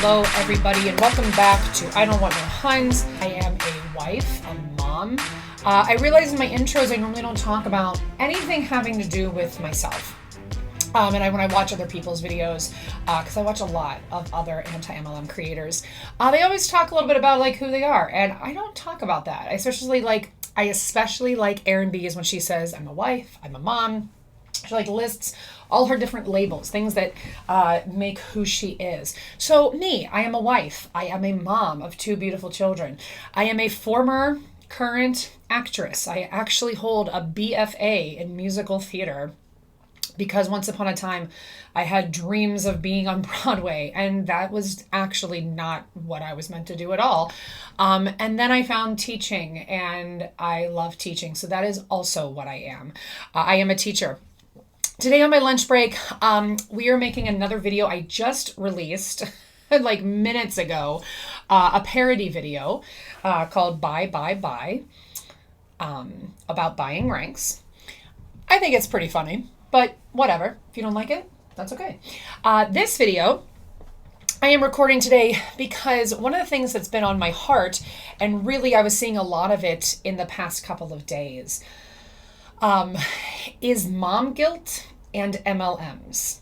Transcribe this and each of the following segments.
Hello, everybody, and welcome back to I Don't Want No Huns. I am a wife, a mom. I realize in my intros I normally don't talk about anything having to do with myself. When I watch other people's videos, because I watch a lot of other anti-MLM creators, they always talk a little bit about like who they are, and I don't talk about that. I especially like Erin B's when she says I'm a wife, I'm a mom. She lists all her different labels, things that make who she is. So me, I am a wife. I am a mom of 2 beautiful children. I am a former current actress. I actually hold a BFA in musical theater because once upon a time I had dreams of being on Broadway, and that was actually not what I was meant to do at all. And then I found teaching, and I love teaching. So that is also what I am. I am a teacher. Today on my lunch break, we are making another video I just released like minutes ago, a parody video called Buy, Buy, Buy, about buying ranks. I think it's pretty funny, but whatever. If you don't like it, that's okay. This video I am recording today because one of the things that's been on my heart, and really I was seeing a lot of it in the past couple of days, is mom guilt and MLMs,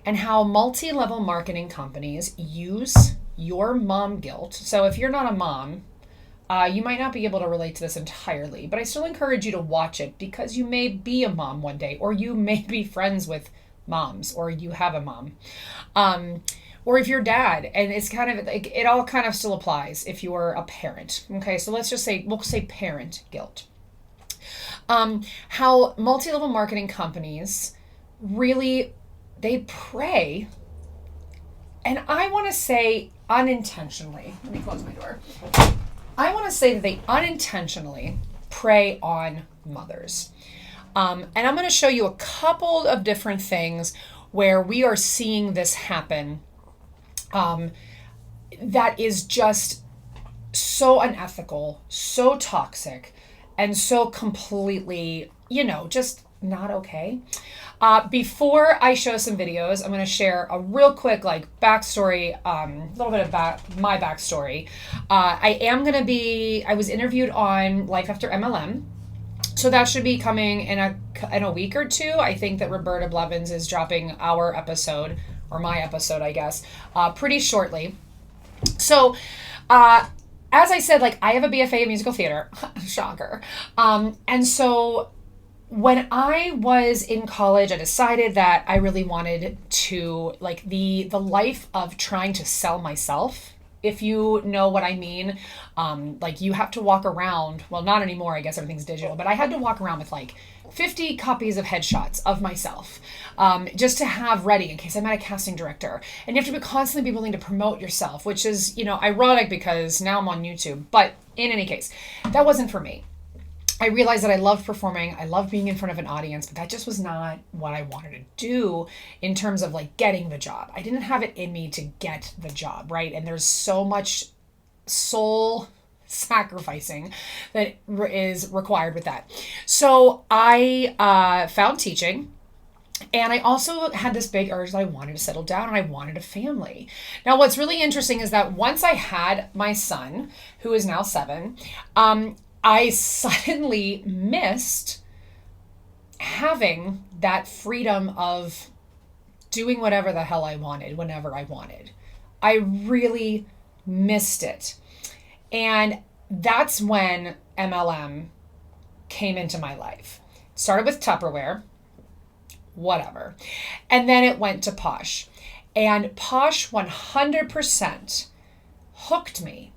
and how multi-level marketing companies use your mom guilt. So if you're not a mom, you might not be able to relate to this entirely, but I still encourage you to watch it because you may be a mom one day, or you may be friends with moms, or you have a mom. Or if you're dad, and it's kind of like, it all kind of still applies if you're a parent. Okay, so we'll say parent guilt. How multi-level marketing companies really, they prey, and I want to say unintentionally, let me close my door. I want to say that they unintentionally prey on mothers. And I'm going to show you a couple of different things where we are seeing this happen, that is just so unethical, so toxic, and so completely, just not okay. Before I show some videos, I'm going to share a real quick backstory, a little bit about my backstory. I was interviewed on Life After MLM. So that should be coming in a week or two. I think that Roberta Blevins is dropping our episode, or my episode, I guess, pretty shortly. So, as I said, I have a BFA in musical theater. Shocker. And so when I was in college, I decided that I really wanted to, the life of trying to sell myself, if you know what I mean. You have to walk around, well, not anymore, I guess everything's digital, but I had to walk around with 50 copies of headshots of myself, just to have ready in case I met a casting director. And you have to constantly be willing to promote yourself, which is, ironic because now I'm on YouTube. But in any case, that wasn't for me. I realized that I loved performing. I loved being in front of an audience, but that just was not what I wanted to do in terms of getting the job. I didn't have it in me to get the job, right? And there's so much soul sacrificing that is required with that. So I found teaching, and I also had this big urge that I wanted to settle down and I wanted a family. Now, what's really interesting is that once I had my son, who is now 7, I suddenly missed having that freedom of doing whatever the hell I wanted, whenever I wanted. I really missed it. And that's when MLM came into my life. It started with Tupperware, whatever. And then it went to Posh. And Posh 100% hooked me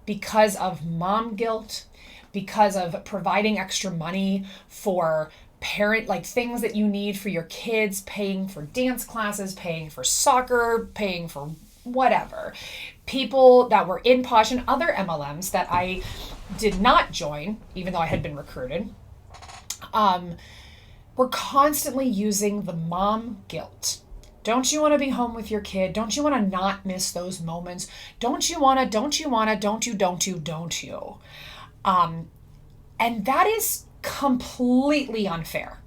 because of mom guilt, because of providing extra money for things that you need for your kids, paying for dance classes, paying for soccer, paying for whatever. People that were in Posh and other MLMs that I did not join, even though I had been recruited, were constantly using the mom guilt. Don't you want to be home with your kid? Don't you want to not miss those moments? Don't you? And that is completely unfair.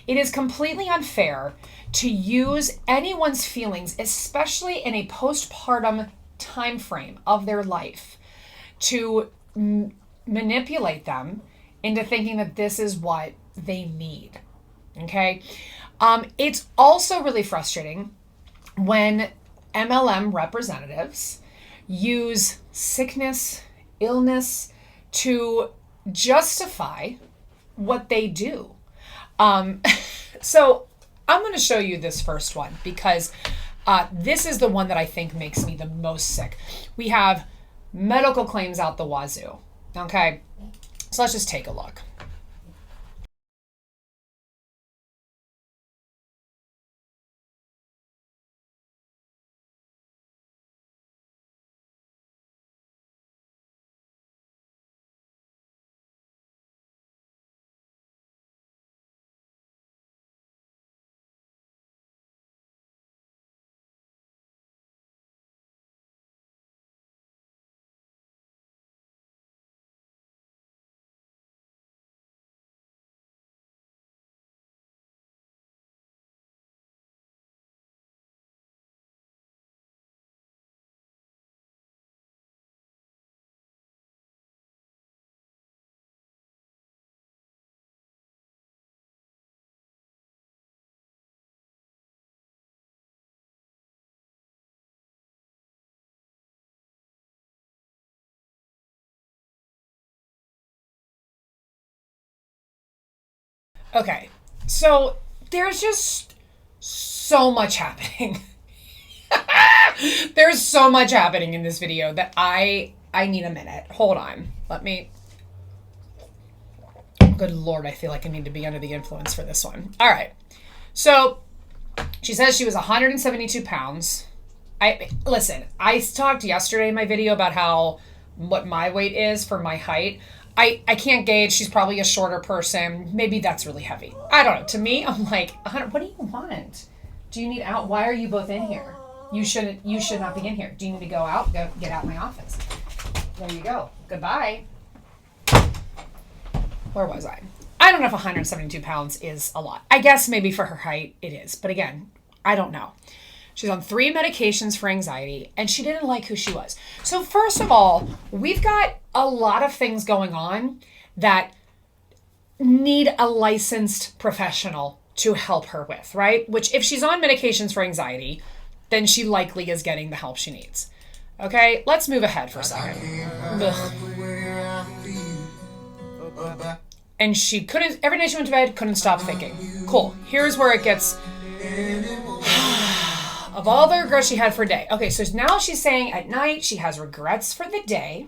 It is completely unfair to use anyone's feelings, especially in a postpartum time frame of their life, to manipulate them into thinking that this is what they need. Okay? It's also really frustrating when MLM representatives use sickness, illness to justify what they do. So I'm going to show you this first one because this is the one that I think makes me the most sick. We have medical claims out the wazoo. Okay, so let's just take a look. Okay, so there's just so much happening. There's so much happening in this video that I need a minute. Hold on. Let me. Good Lord, I feel like I need to be under the influence for this one. All right. So she says she was 172 pounds. Listen, I talked yesterday in my video about what my weight is for my height. I can't gauge. She's probably a shorter person. Maybe that's really heavy. I don't know. To me, I'm like, 100. What do you want? Do you need out? Why are you both in here? You should not be in here. Do you need to go out? Go get out of my office. There you go. Goodbye. Where was I? I don't know if 172 pounds is a lot. I guess maybe for her height it is. But again, I don't know. She's on 3 medications for anxiety, and she didn't like who she was. So first of all, we've got a lot of things going on that need a licensed professional to help her with, right? Which if she's on medications for anxiety, then she likely is getting the help she needs. Okay, let's move ahead for a second. Ugh. And she couldn't, every night she went to bed, couldn't stop thinking. Cool, here's where it gets... of all the regrets she had for a day. Okay, so now she's saying at night she has regrets for the day,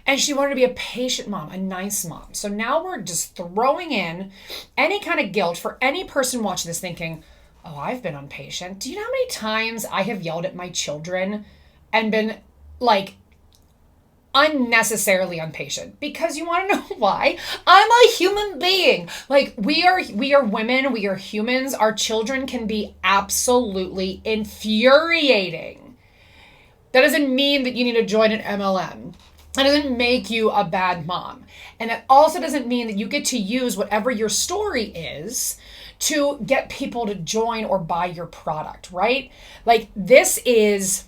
and she wanted to be a patient mom, a nice mom. So now we're just throwing in any kind of guilt for any person watching this thinking, oh, I've been impatient. Do you know how many times I have yelled at my children and been like unnecessarily impatient? Because you want to know why? I'm a human being. Like we are women, we are humans. Our children can be absolutely infuriating. That doesn't mean that you need to join an MLM. That doesn't make you a bad mom. And that also doesn't mean that you get to use whatever your story is to get people to join or buy your product, right? Like this is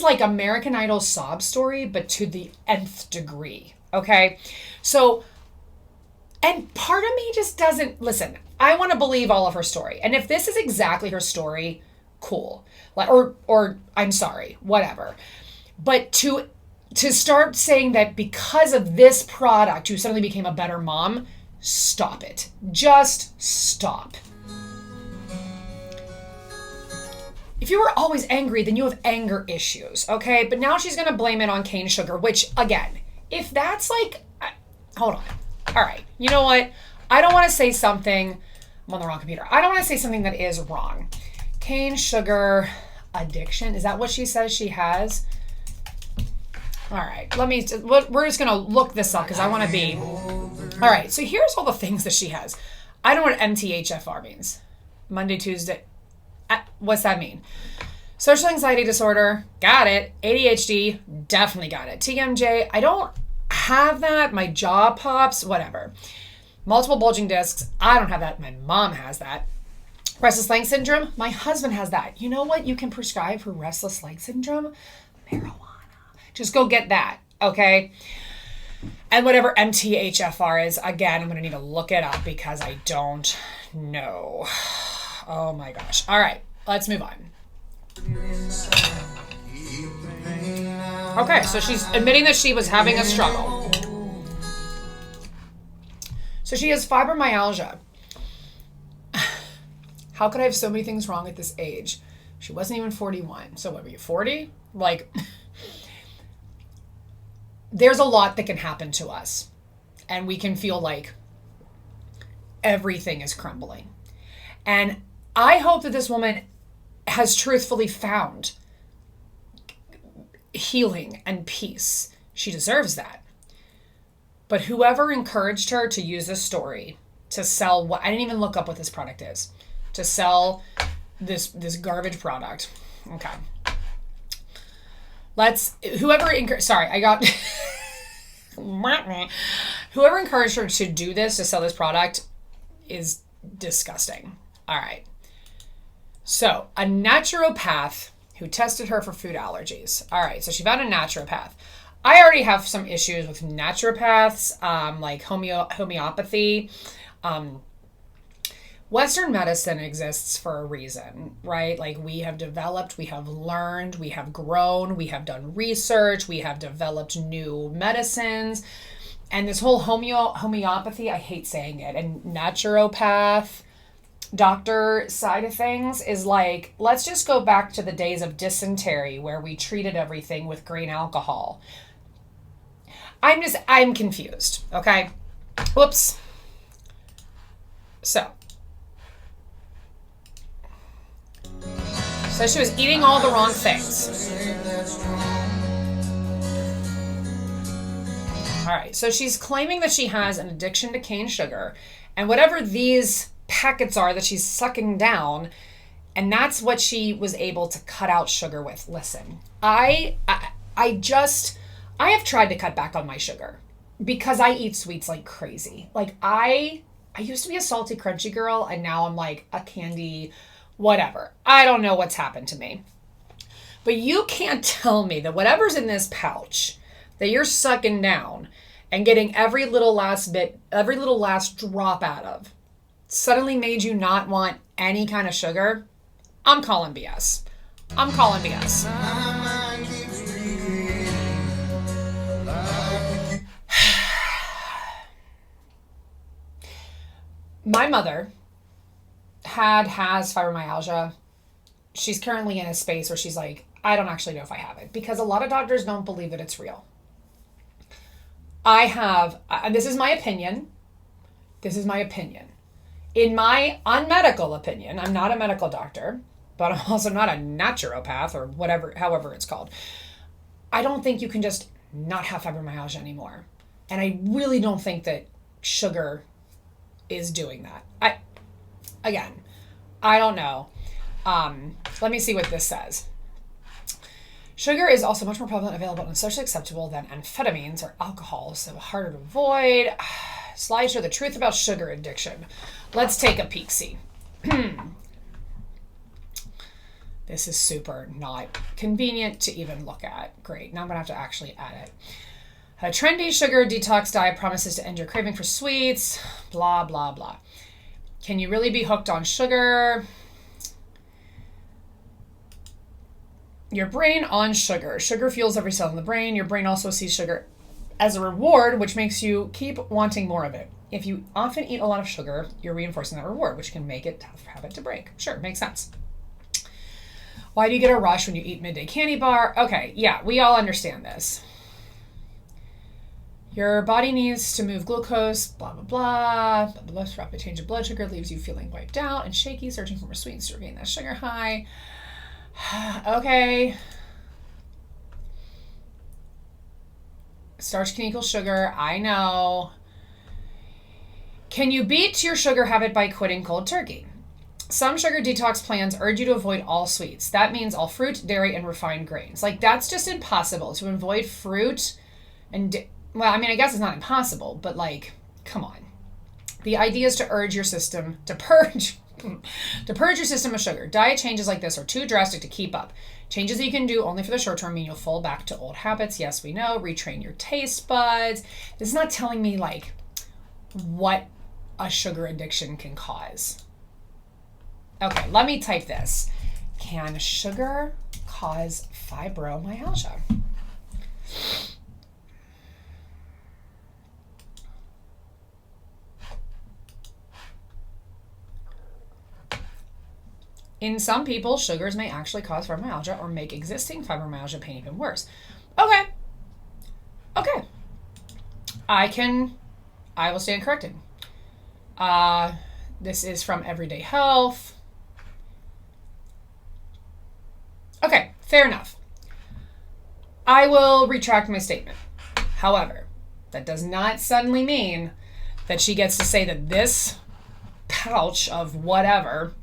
like American Idol sob story, but to the nth degree, okay? So, and part of me just doesn't, listen, I want to believe all of her story. And if this is exactly her story, cool. Like, or I'm sorry, whatever. But to start saying that because of this product, you suddenly became a better mom, stop it. Just stop. If you were always angry, then you have anger issues, okay? But now she's going to blame it on cane sugar, which, again, if that's like... hold on. All right. You know what? I don't want to say something... I'm on the wrong computer. I don't want to say something that is wrong. Cane sugar addiction. Is that what she says she has? All right. We're just going to look this up because I want to be... All right. So here's all the things that she has. I don't know what MTHFR means. Monday, Tuesday... what's that mean? Social anxiety disorder, got it. ADHD, definitely got it. TMJ, I don't have that. My jaw pops, whatever. Multiple bulging discs. I don't have that. My mom has that. Restless leg syndrome. My husband has that. You know what you can prescribe for restless leg syndrome? Marijuana. Just go get that, okay? And whatever MTHFR is, again, I'm going to need to look it up because I don't know. Oh my gosh. All right, let's move on. Okay, so she's admitting that she was having a struggle. So she has fibromyalgia. How could I have so many things wrong at this age? She wasn't even 41. So what were you, 40? Like, there's a lot that can happen to us. And we can feel like everything is crumbling. And I hope that this woman has truthfully found healing and peace. She deserves that. But whoever encouraged her to use this story to sell what, I didn't even look up what this product is, to sell this garbage product. Okay. Whoever encouraged her to do this, to sell this product, is disgusting. All right. So, a naturopath who tested her for food allergies. All right, so she found a naturopath. I already have some issues with naturopaths, like homeopathy. Western medicine exists for a reason, right? Like, we have developed, we have learned, we have grown, we have done research, we have developed new medicines. And this whole homeopathy, I hate saying it, and naturopath, doctor side of things is like, let's just go back to the days of dysentery where we treated everything with grain alcohol. I'm confused, okay? Whoops. So she was eating all the wrong things. All right, so she's claiming that she has an addiction to cane sugar, and whatever these packets are that she's sucking down, and that's what she was able to cut out sugar with. Listen, I have tried to cut back on my sugar because I eat sweets like crazy. Like, I used to be a salty crunchy girl, and now I'm like a candy whatever. I don't know what's happened to me. But you can't tell me that whatever's in this pouch that you're sucking down and getting every little last drop out of suddenly made you not want any kind of sugar. I'm calling BS. My mother has fibromyalgia. She's currently in a space where she's like, I don't actually know if I have it, because a lot of doctors don't believe that it's real. This is my opinion. In my unmedical opinion, I'm not a medical doctor, but I'm also not a naturopath or whatever, however it's called. I don't think you can just not have fibromyalgia anymore. And I really don't think that sugar is doing that. I don't know. Let me see what this says. Sugar is also much more prevalent, available, and socially acceptable than amphetamines or alcohol, so harder to avoid. Slideshow, the truth about sugar addiction. Let's take a peek-see. This is super not convenient to even look at. Great. Now I'm going to have to actually add it. A trendy sugar detox diet promises to end your craving for sweets. Blah, blah, blah. Can you really be hooked on sugar? Your brain on sugar. Sugar fuels every cell in the brain. Your brain also sees sugar as a reward, which makes you keep wanting more of it. If you often eat a lot of sugar, you're reinforcing that reward, which can make it tough habit to break. Sure, makes sense. Why do you get a rush when you eat midday candy bar? Okay, yeah, we all understand this. Your body needs to move glucose, blah, blah, blah. Blah, blah, blah. Rapid change of blood sugar leaves you feeling wiped out and shaky, searching for more sweets to regain that sugar high. Okay. Starch can equal sugar. I know. Can you beat your sugar habit by quitting cold turkey? Some sugar detox plans urge you to avoid all sweets. That means all fruit, dairy, and refined grains. Like, that's just impossible. To avoid fruit and well, I mean, I guess it's not impossible, but like, come on. The idea is to urge your system to purge your system of sugar. Diet changes like this are too drastic to keep up. Changes that you can do only for the short term mean you'll fall back to old habits. Yes, we know. Retrain your taste buds. This is not telling me like what a sugar addiction can cause. Okay, let me type this. Can sugar cause fibromyalgia? In some people, sugars may actually cause fibromyalgia or make existing fibromyalgia pain even worse. Okay. I will stand corrected. This is from Everyday Health. Okay, fair enough. I will retract my statement. However, that does not suddenly mean that she gets to say that this pouch of whatever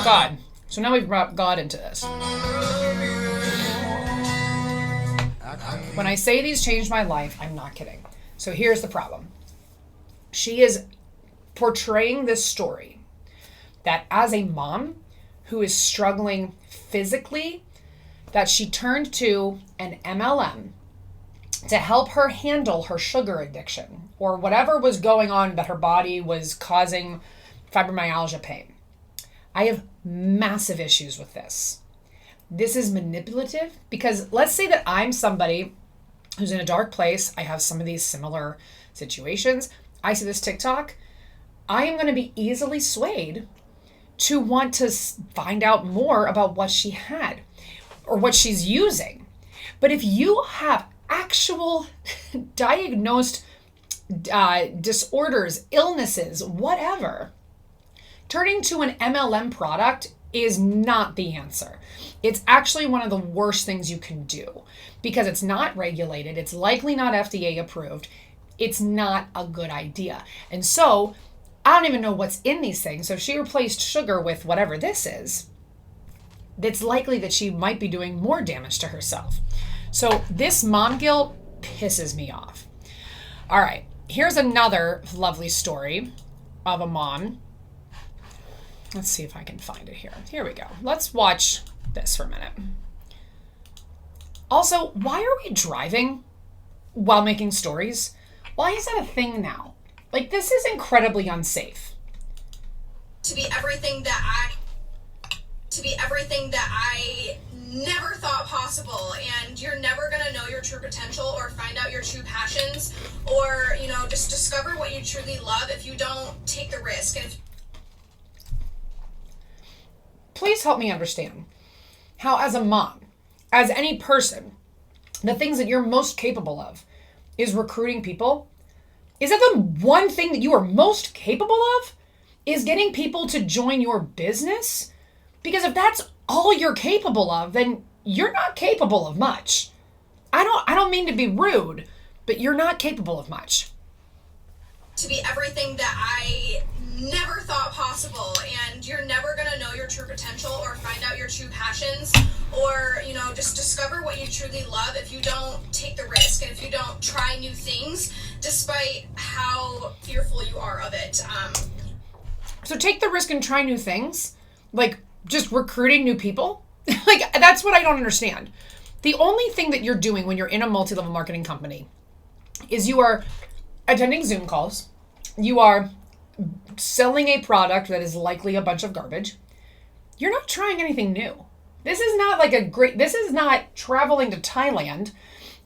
God. So now we've brought God into this. When I say these changed my life, I'm not kidding. So here's the problem. She is portraying this story that as a mom who is struggling physically, that she turned to an MLM to help her handle her sugar addiction or whatever was going on that her body was causing fibromyalgia pain. I have massive issues with this. This is manipulative because let's say that I'm somebody who's in a dark place. I have some of these similar situations. I see this TikTok. I am going to be easily swayed to want to find out more about what she had or what she's using. But if you have actual diagnosed disorders, illnesses, whatever, turning to an MLM product is not the answer. It's actually one of the worst things you can do because it's not regulated. It's likely not FDA approved. It's not a good idea. And so I don't even know what's in these things. So if she replaced sugar with whatever this is, it's likely that she might be doing more damage to herself. So this mom guilt pisses me off. All right, here's another lovely story of a mom. Let's see if I can find it here. Here we go. Let's watch this for a minute. Also, why are we driving while making stories? Why is that a thing now? Like, this is incredibly unsafe. To be everything that I never thought possible, and you're never gonna know your true potential or find out your true passions or, just discover what you truly love if you don't take the risk. And please help me understand how, as a mom, as any person, the things that you're most capable of is recruiting people. Is that the one thing that you are most capable of? Is getting people to join your business? Because if that's all you're capable of, then you're not capable of much. I don't mean to be rude, but you're not capable of much. To be everything that I never thought possible, and you're never gonna know your true potential or find out your true passions or, just discover what you truly love if you don't take the risk and if you don't try new things despite how fearful you are of it. So take the risk and try new things? Like just recruiting new people? Like, that's what I don't understand. The only thing that you're doing when you're in a multi-level marketing company is you are attending Zoom calls. You are selling a product that is likely a bunch of garbage. You're not trying anything new. This is not traveling to Thailand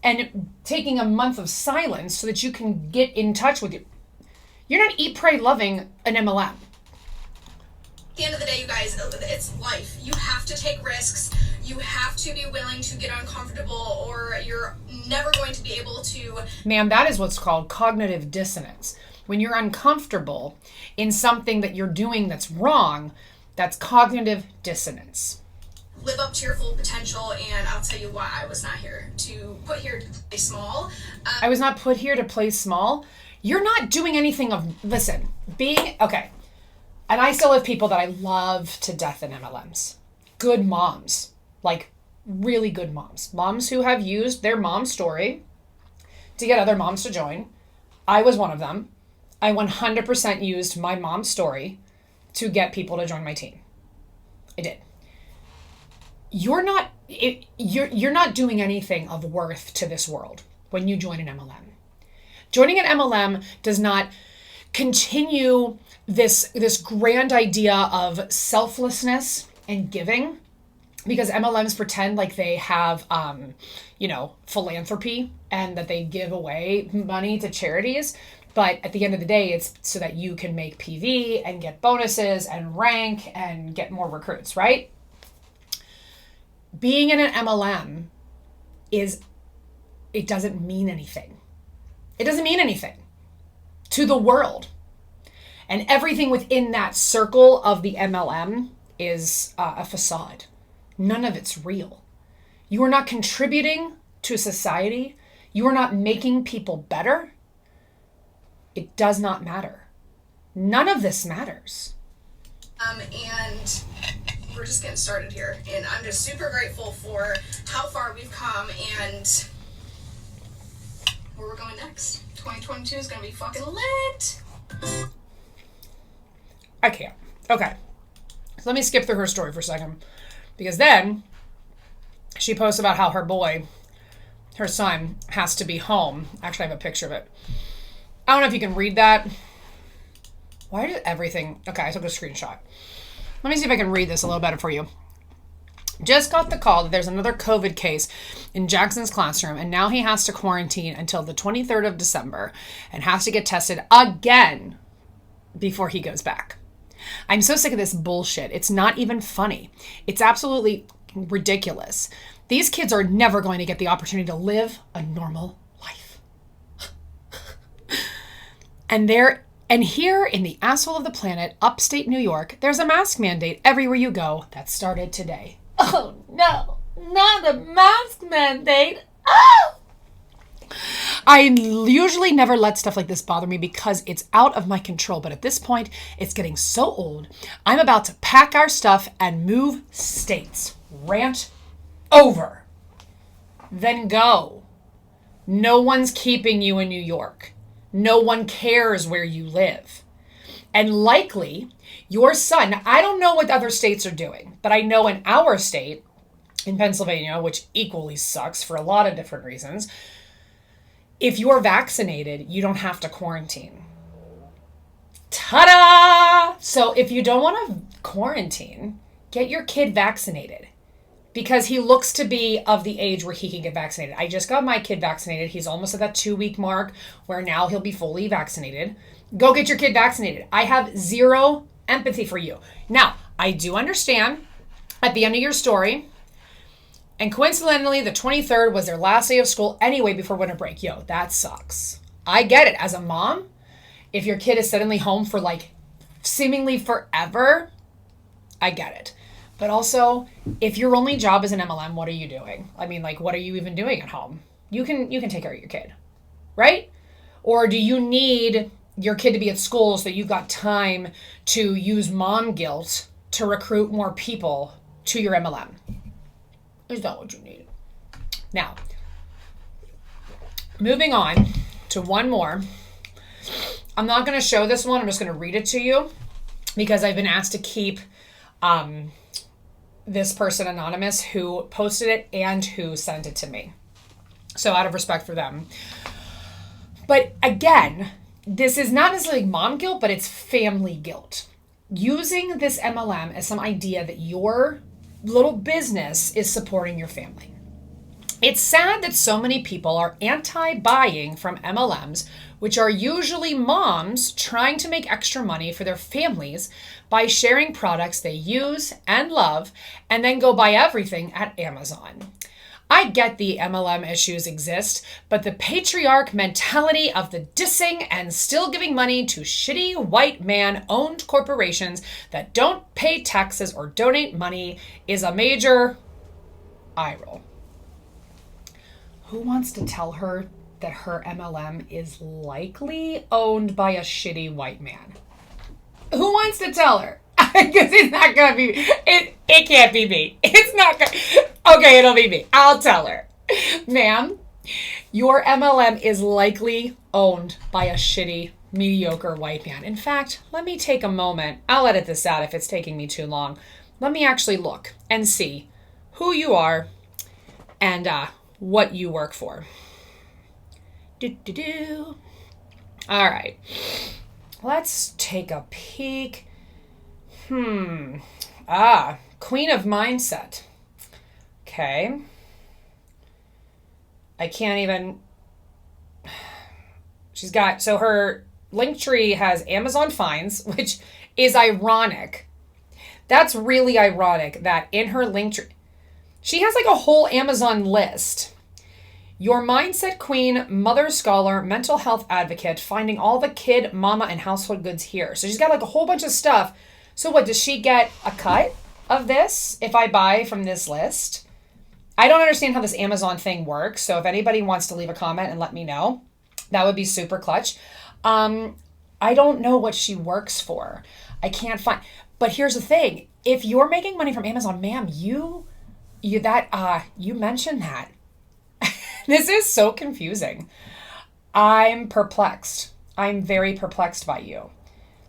and taking a month of silence so that you can get in touch with you. You're not eat, pray, loving an MLM. At the end of the day, you guys, it's life. You have to take risks. You have to be willing to get uncomfortable or you're never going to be able to... Ma'am, that is what's called cognitive dissonance. When you're uncomfortable in something that you're doing that's wrong, that's cognitive dissonance. Live up to your full potential, and I'll tell you why I was not put here to play small. I was not put here to play small. You're not doing anything of, listen, okay. And I still have people that I love to death in MLMs. Good moms, like really good moms. Moms who have used their mom's story to get other moms to join. I was one of them. I 100% used my mom's story to get people to join my team. I did. You're not doing anything of worth to this world when you join an MLM. Joining an MLM does not continue this grand idea of selflessness and giving, because MLMs pretend like they have, philanthropy and that they give away money to charities. But at the end of the day, it's so that you can make PV and get bonuses and rank and get more recruits, right? Being in an MLM it doesn't mean anything. It doesn't mean anything to the world. And everything within that circle of the MLM is a facade. None of it's real. You are not contributing to society. You are not making people better. It does not matter. None of this matters. And we're just getting started here. And I'm just super grateful for how far we've come and where we're going next. 2022 is going to be fucking lit. I can't. Okay. So let me skip through her story for a second. Because then she posts about how her son, has to be home. Actually, I have a picture of it. I don't know if you can read that. Why did everything... Okay, I took a screenshot. Let me see if I can read this a little better for you. Just got the call that there's another COVID case in Jackson's classroom, and now he has to quarantine until the 23rd of December and has to get tested again before he goes back. I'm so sick of this bullshit. It's not even funny. It's absolutely ridiculous. These kids are never going to get the opportunity to live a normal life. And here in the asshole of the planet, upstate New York, there's a mask mandate everywhere you go that started today. Oh no, not a mask mandate. Oh! I usually never let stuff like this bother me because it's out of my control. But at this point, it's getting so old. I'm about to pack our stuff and move states. Rant over. Then go. No one's keeping you in New York. No one cares where you live. And likely, your son, now, I don't know what other states are doing, but I know in our state, in Pennsylvania, which equally sucks for a lot of different reasons, if you're vaccinated, you don't have to quarantine. Ta-da! So if you don't want to quarantine, get your kid vaccinated because he looks to be of the age where he can get vaccinated. I just got my kid vaccinated. He's almost at that 2-week mark where now he'll be fully vaccinated. Go get your kid vaccinated. I have zero empathy for you. Now, I do understand at the end of your story, and coincidentally, the 23rd was their last day of school anyway before winter break. Yo, that sucks. I get it. As a mom, if your kid is suddenly home for like seemingly forever, I get it. But also, if your only job is an MLM, what are you doing? I mean, like, what are you even doing at home? You can take care of your kid, right? Or do you need your kid to be at school so that you've got time to use mom guilt to recruit more people to your MLM? Is that what you need? Now, moving on to one more. I'm not going to show this one. I'm just going to read it to you because I've been asked to keep this person anonymous who posted it and who sent it to me. So out of respect for them. But again, this is not necessarily mom guilt, but it's family guilt. Using this MLM as some idea that your little business is supporting your family. It's sad that so many people are anti-buying from MLMs, which are usually moms trying to make extra money for their families by sharing products they use and love and then go buy everything at Amazon. I get the MLM issues exist, but the patriarch mentality of the dissing and still giving money to shitty white man-owned corporations that don't pay taxes or donate money is a major eye roll. Who wants to tell her that her MLM is likely owned by a shitty white man. Who wants to tell her? Because it's not going to be, it can't be me. It's not going to, okay, it'll be me. I'll tell her. Ma'am, your MLM is likely owned by a shitty, mediocre white man. In fact, let me take a moment. I'll edit this out if it's taking me too long. Let me actually look and see who you are and what you work for. All right. Let's take a peek. Queen of Mindset. Okay. I can't even... She's got... So her Linktree has Amazon Finds, which is ironic. That's really ironic that in her Linktree... She has like a whole Amazon list. Your Mindset Queen, Mother Scholar, Mental Health Advocate, finding all the kid, mama, and household goods here. So she's got like a whole bunch of stuff. So what, does she get a cut of this if I buy from this list? I don't understand how this Amazon thing works. So if anybody wants to leave a comment and let me know, that would be super clutch. I don't know what she works for. I can't find, but here's the thing. If you're making money from Amazon, ma'am, you mentioned that. This is so confusing. I'm perplexed. I'm very perplexed by you.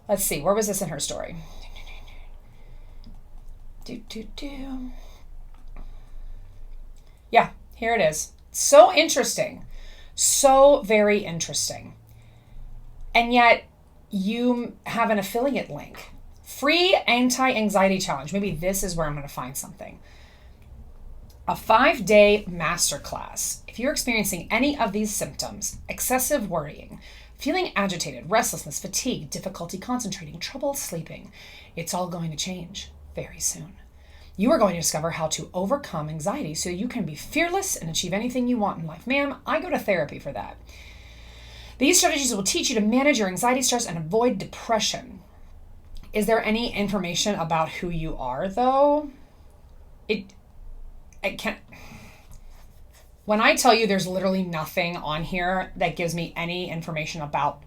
Let's see. Where was this in her story? Yeah, here it is. So interesting. So very interesting. And yet you have an affiliate link. Free anti-anxiety challenge. Maybe this is where I'm going to find something. A 5-day masterclass. If you're experiencing any of these symptoms, excessive worrying, feeling agitated, restlessness, fatigue, difficulty concentrating, trouble sleeping, it's all going to change very soon. You are going to discover how to overcome anxiety so you can be fearless and achieve anything you want in life. Ma'am, I go to therapy for that. These strategies will teach you to manage your anxiety, stress, and avoid depression. Is there any information about who you are, though? I can't. When I tell you there's literally nothing on here that gives me any information about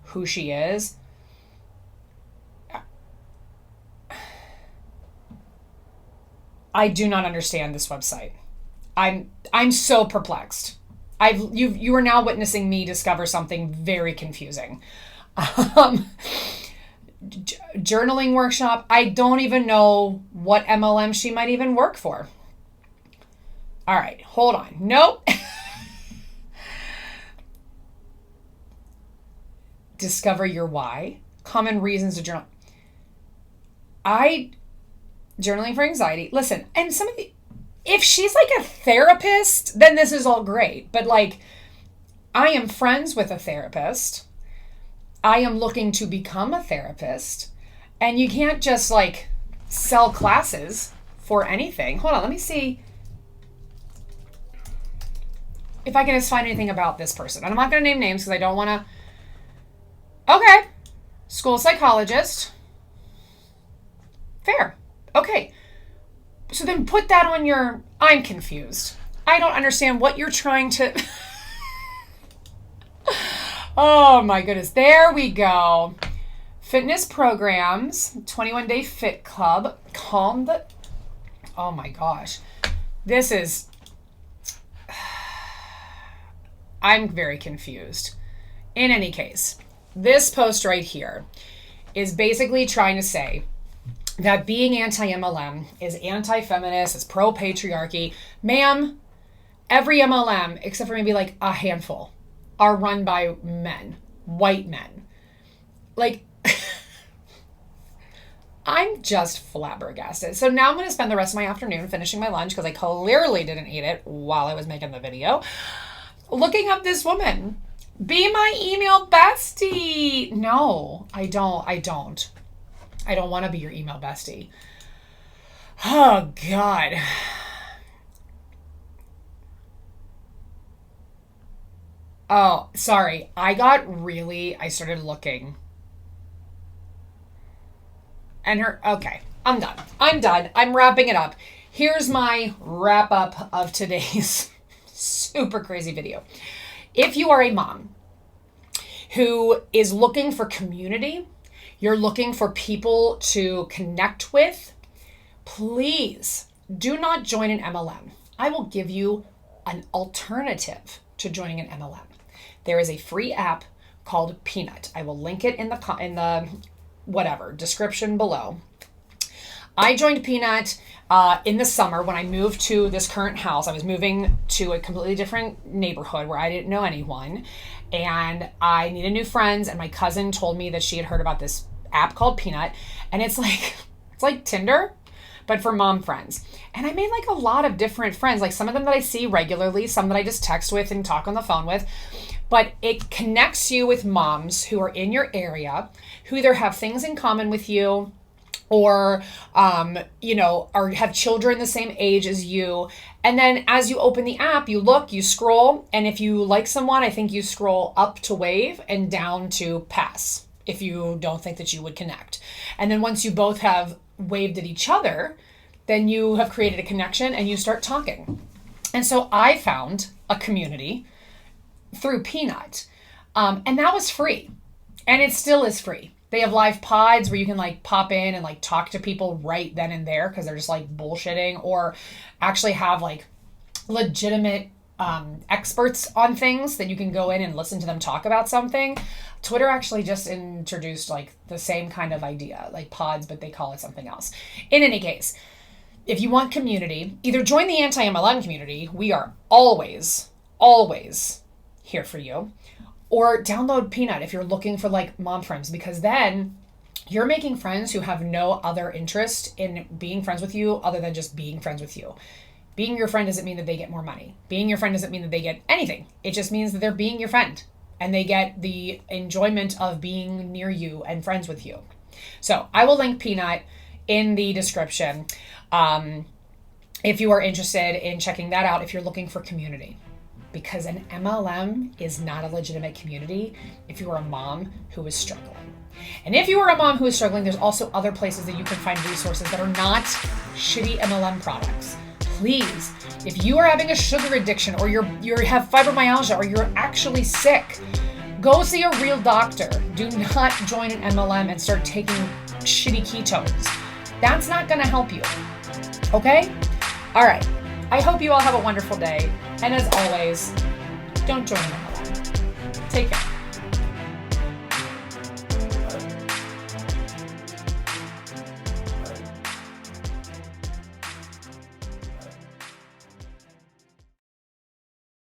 who she is, I do not understand this website. I'm so perplexed. You are now witnessing me discover something very confusing. Journaling workshop. I don't even know what MLM she might even work for. All right, hold on. Nope. Discover your why. Common reasons to journal. Journaling for anxiety. Listen, and if she's like a therapist, then this is all great. But like, I am friends with a therapist. I am looking to become a therapist. And you can't just like sell classes for anything. Hold on, let me see if I can just find anything about this person. And I'm not going to name names because I don't want to. Okay. School psychologist. Fair. Okay. So then put that on your... I'm confused. I don't understand what you're trying to... Oh my goodness. There we go. Fitness programs. 21-day fit club. Calm the... Oh my gosh. This is... I'm very confused. In any case, this post right here is basically trying to say that being anti-MLM is anti-feminist, it's pro-patriarchy. Ma'am, every MLM, except for maybe like a handful, are run by men, white men. Like, I'm just flabbergasted. So now I'm going to spend the rest of my afternoon finishing my lunch because I clearly didn't eat it while I was making the video, looking up this woman. Be my email bestie. No, I don't. I don't want to be your email bestie. Oh, God. Oh, sorry. I started looking. And okay, I'm done. I'm wrapping it up. Here's my wrap up of today's super crazy video. If you are a mom who is looking for community, you're looking for people to connect with, please do not join an MLM. I will give you an alternative to joining an MLM. There is a free app called Peanut. I will link it in the description below. I joined Peanut in the summer when I moved to this current house. I was moving to a completely different neighborhood where I didn't know anyone, and I needed new friends, and my cousin told me that she had heard about this app called Peanut, and it's like Tinder, but for mom friends. And I made like a lot of different friends, like some of them that I see regularly, some that I just text with and talk on the phone with. But it connects you with moms who are in your area, who either have things in common with you or, or have children the same age as you. And then as you open the app, you look, you scroll, and if you like someone, I think you scroll up to wave and down to pass if you don't think that you would connect. And then once you both have waved at each other, then you have created a connection and you start talking. And so I found a community through Peanut, and that was free, and it still is free. They have live pods where you can like pop in and like talk to people right then and there because they're just like bullshitting, or actually have like legitimate experts on things that you can go in and listen to them talk about something. Twitter actually just introduced like the same kind of idea, like pods, but they call it something else. In any case, if you want community, either join the anti-MLM community. We are always here for you. Or download Peanut if you're looking for like mom friends, because then you're making friends who have no other interest in being friends with you other than just being friends with you. Being your friend doesn't mean that they get more money. Being your friend doesn't mean that they get anything. It just means that they're being your friend and they get the enjoyment of being near you and friends with you. So I will link Peanut in the description if you are interested in checking that out, if you're looking for community. Because an MLM is not a legitimate community if you are a mom who is struggling. And if you are a mom who is struggling, there's also other places that you can find resources that are not shitty MLM products. Please, if you are having a sugar addiction, or you have fibromyalgia, or you're actually sick, go see a real doctor. Do not join an MLM and start taking shitty ketones. That's not going to help you. Okay? All right. I hope you all have a wonderful day. And as always, don't join an MLM. Take care.